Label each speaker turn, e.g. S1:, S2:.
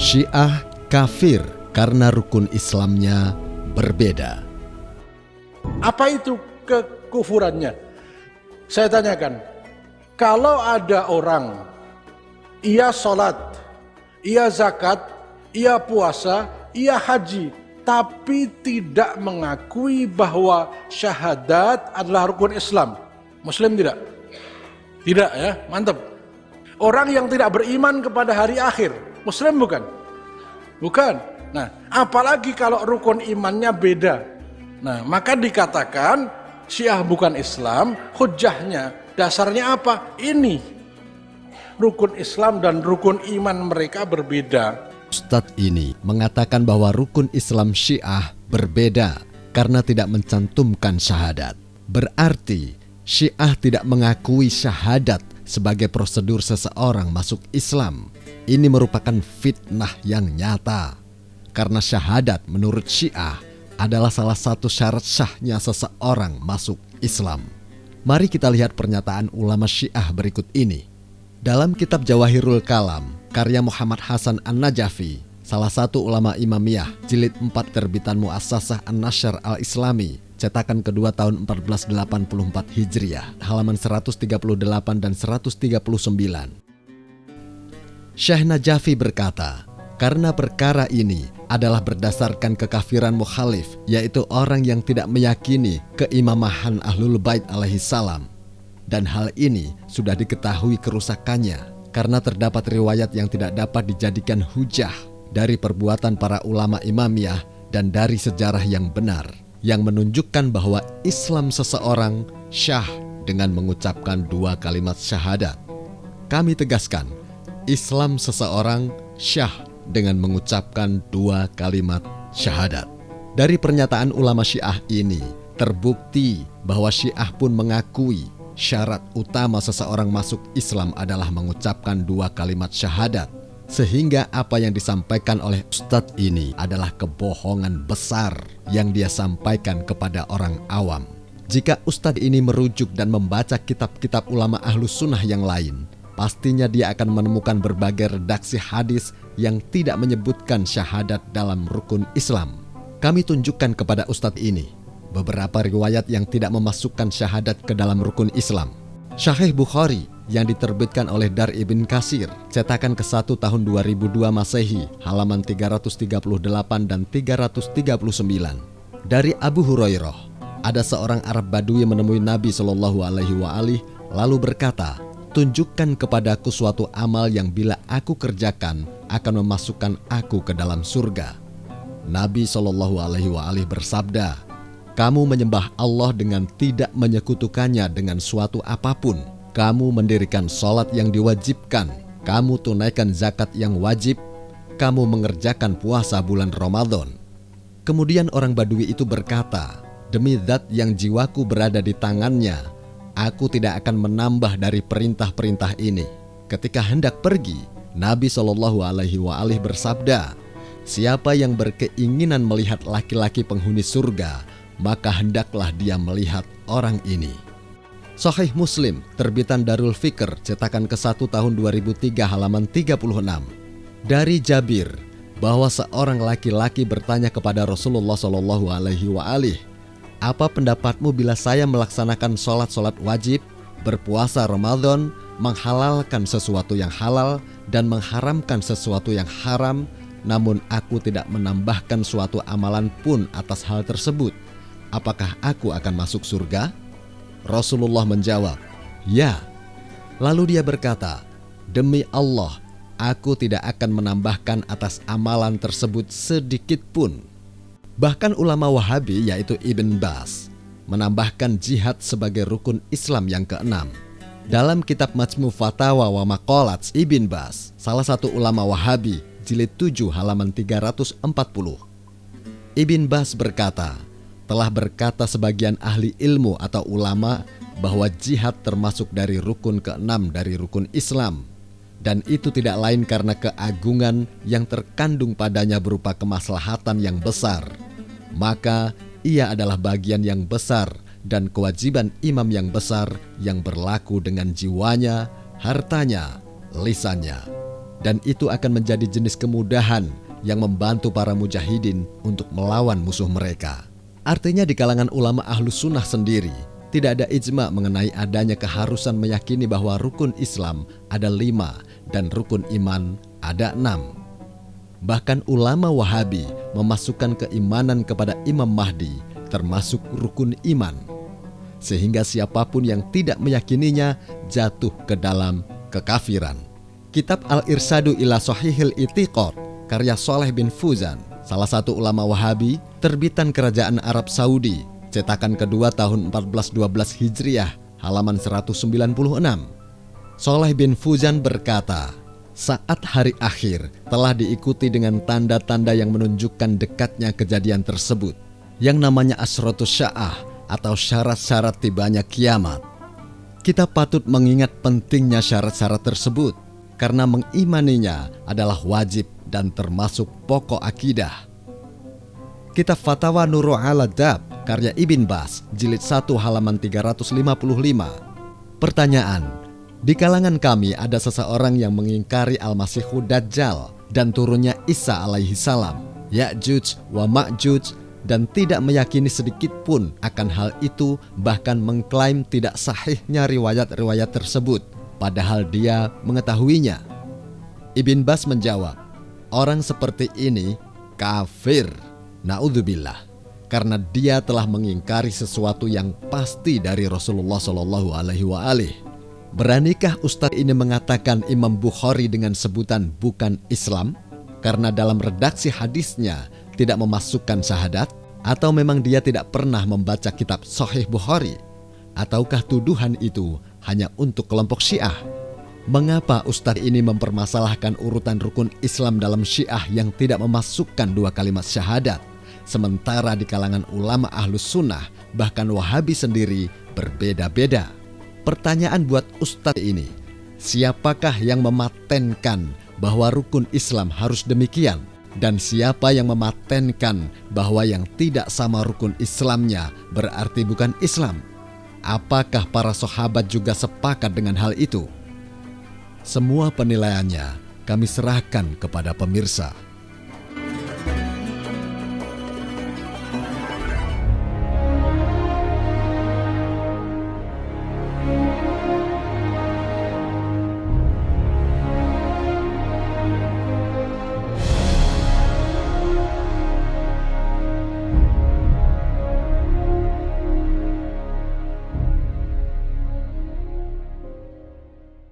S1: Syiah kafir karena rukun Islamnya berbeda.
S2: Apa itu kekufurannya? Saya tanyakan, kalau ada orang, ia sholat, ia zakat, ia puasa, ia haji, tapi tidak mengakui bahwa syahadat adalah rukun Islam, Muslim tidak? Tidak ya, mantap. Orang yang tidak beriman kepada hari akhir, Muslim bukan? Bukan. Nah, apalagi kalau rukun imannya beda. Nah, maka dikatakan Syiah bukan Islam, hujahnya, dasarnya apa? Ini, rukun Islam dan rukun iman mereka berbeda.
S1: Ustadz ini mengatakan bahwa rukun Islam Syiah berbeda karena tidak mencantumkan syahadat. Berarti Syiah tidak mengakui syahadat sebagai prosedur seseorang masuk Islam. Ini merupakan fitnah yang nyata. Karena syahadat menurut Syiah adalah salah satu syarat sahnya seseorang masuk Islam. Mari kita lihat pernyataan ulama Syiah berikut ini. Dalam kitab Jawahirul Kalam, karya Muhammad Hasan An-Najafi, salah satu ulama Imamiyah, jilid 4 terbitan Muassasah An-Nashr Al-Islami, cetakan kedua tahun 1484 Hijriah, halaman 138 dan 139. Syekh Najafi berkata, karena perkara ini adalah berdasarkan kekafiran mukhalif, yaitu orang yang tidak meyakini keimamahan Ahlul Bait alaihi salam. Dan hal ini sudah diketahui kerusakannya karena terdapat riwayat yang tidak dapat dijadikan hujah dari perbuatan para ulama Imamiyah dan dari sejarah yang benar yang menunjukkan bahwa Islam seseorang syah dengan mengucapkan 2 kalimat syahadat. Kami tegaskan, Islam seseorang syah dengan mengucapkan 2 kalimat syahadat. Dari pernyataan ulama Syiah ini terbukti bahwa Syiah pun mengakui syarat utama seseorang masuk Islam adalah mengucapkan 2 kalimat syahadat. Sehingga apa yang disampaikan oleh Ustadz ini adalah kebohongan besar yang dia sampaikan kepada orang awam. Jika Ustadz ini merujuk dan membaca kitab-kitab ulama Ahlus Sunnah yang lain, pastinya dia akan menemukan berbagai redaksi hadis yang tidak menyebutkan syahadat dalam rukun Islam. Kami tunjukkan kepada Ustadz ini beberapa riwayat yang tidak memasukkan syahadat ke dalam rukun Islam. Sahih Bukhari yang diterbitkan oleh Dar Ibn Katsir, cetakan ke-1 tahun 2002 Masehi, halaman 338 dan 339. Dari Abu Hurairah, ada seorang Arab Badui menemui Nabi Shallallahu Alaihi Wasallam lalu berkata, tunjukkan kepadaku suatu amal yang bila aku kerjakan akan memasukkan aku ke dalam surga. Nabi Shallallahu Alaihi Wasallam bersabda, kamu menyembah Allah dengan tidak menyekutukannya dengan suatu apapun. Kamu mendirikan sholat yang diwajibkan. Kamu tunaikan zakat yang wajib. Kamu mengerjakan puasa bulan Ramadan. Kemudian orang Badui itu berkata, demi zat yang jiwaku berada di tangannya, aku tidak akan menambah dari perintah-perintah ini. Ketika hendak pergi, Nabi Shallallahu Alaihi Wasallam bersabda, siapa yang berkeinginan melihat laki-laki penghuni surga, maka hendaklah dia melihat orang ini. Sahih Muslim, terbitan Darul Fikr, cetakan ke-1 tahun 2003 halaman 36. Dari Jabir, bahwa seorang laki-laki bertanya kepada Rasulullah Shallallahu Alaihi Wasallam, apa pendapatmu bila saya melaksanakan sholat wajib, berpuasa Ramadan, menghalalkan sesuatu yang halal dan mengharamkan sesuatu yang haram, namun aku tidak menambahkan suatu amalan pun atas hal tersebut? Apakah aku akan masuk surga? Rasulullah menjawab, ya. Lalu dia berkata, demi Allah, aku tidak akan menambahkan atas amalan tersebut sedikit pun. Bahkan ulama Wahabi yaitu Ibn Baz menambahkan jihad sebagai rukun Islam yang ke-6. Dalam kitab Majmu' Fatawa wa Maqalat Ibn Baz, salah satu ulama Wahabi, jilid 7 halaman 340. Ibn Baz berkata, telah berkata sebagian ahli ilmu atau ulama bahwa jihad termasuk dari rukun ke-6 dari rukun Islam. Dan itu tidak lain karena keagungan yang terkandung padanya berupa kemaslahatan yang besar. Maka ia adalah bagian yang besar dan kewajiban imam yang besar yang berlaku dengan jiwanya, hartanya, lisannya. dan itu akan menjadi jenis kemudahan yang membantu para mujahidin untuk melawan musuh mereka. Artinya di kalangan ulama Ahlus Sunnah sendiri, tidak ada ijma mengenai adanya keharusan meyakini bahwa rukun Islam ada 5 dan rukun iman ada 6. Bahkan ulama Wahabi memasukkan keimanan kepada Imam Mahdi termasuk rukun iman, sehingga siapapun yang tidak meyakininya jatuh ke dalam kekafiran. Kitab Al-Irsadu ila Sahihil I'tiqad karya Shaleh bin Fawzan, salah satu ulama Wahabi, terbitan Kerajaan Arab Saudi, cetakan kedua tahun 1412 Hijriah, halaman 196. Shaleh bin Fawzan berkata, saat hari akhir telah diikuti dengan tanda-tanda yang menunjukkan dekatnya kejadian tersebut, yang namanya Asratus Sya'ah atau syarat-syarat tibanya kiamat. Kita patut mengingat pentingnya syarat-syarat tersebut, karena mengimaninya adalah wajib dan termasuk pokok akidah. Kitab Fatawa Nurul Al-Adab karya Ibn Baz, jilid 1 halaman 355. Pertanyaan, di kalangan kami ada seseorang yang mengingkari Al-Masihud Dajjal dan turunnya Isa alaihi salam, Ya'juj wa Ma'juj, dan tidak meyakini sedikit pun akan hal itu, bahkan mengklaim tidak sahihnya riwayat-riwayat tersebut, padahal dia mengetahuinya. Ibn Baz menjawab, orang seperti ini kafir, na'udzubillah, karena dia telah mengingkari sesuatu yang pasti dari Rasulullah SAW. Beranikah Ustadz ini mengatakan Imam Bukhari dengan sebutan bukan Islam karena dalam redaksi hadisnya tidak memasukkan syahadat, atau memang dia tidak pernah membaca kitab Sahih Bukhari? Ataukah tuduhan itu hanya untuk kelompok Syiah? Mengapa Ustadz ini mempermasalahkan urutan rukun Islam dalam Syiah yang tidak memasukkan 2 kalimat syahadat, sementara di kalangan ulama Ahlus Sunnah, bahkan Wahabi sendiri berbeda-beda? Pertanyaan buat Ustadz ini, siapakah yang mematenkan bahwa rukun Islam harus demikian? Dan siapa yang mematenkan bahwa yang tidak sama rukun Islamnya berarti bukan Islam? Apakah para sahabat juga sepakat dengan hal itu? Semua penilaiannya kami serahkan kepada pemirsa.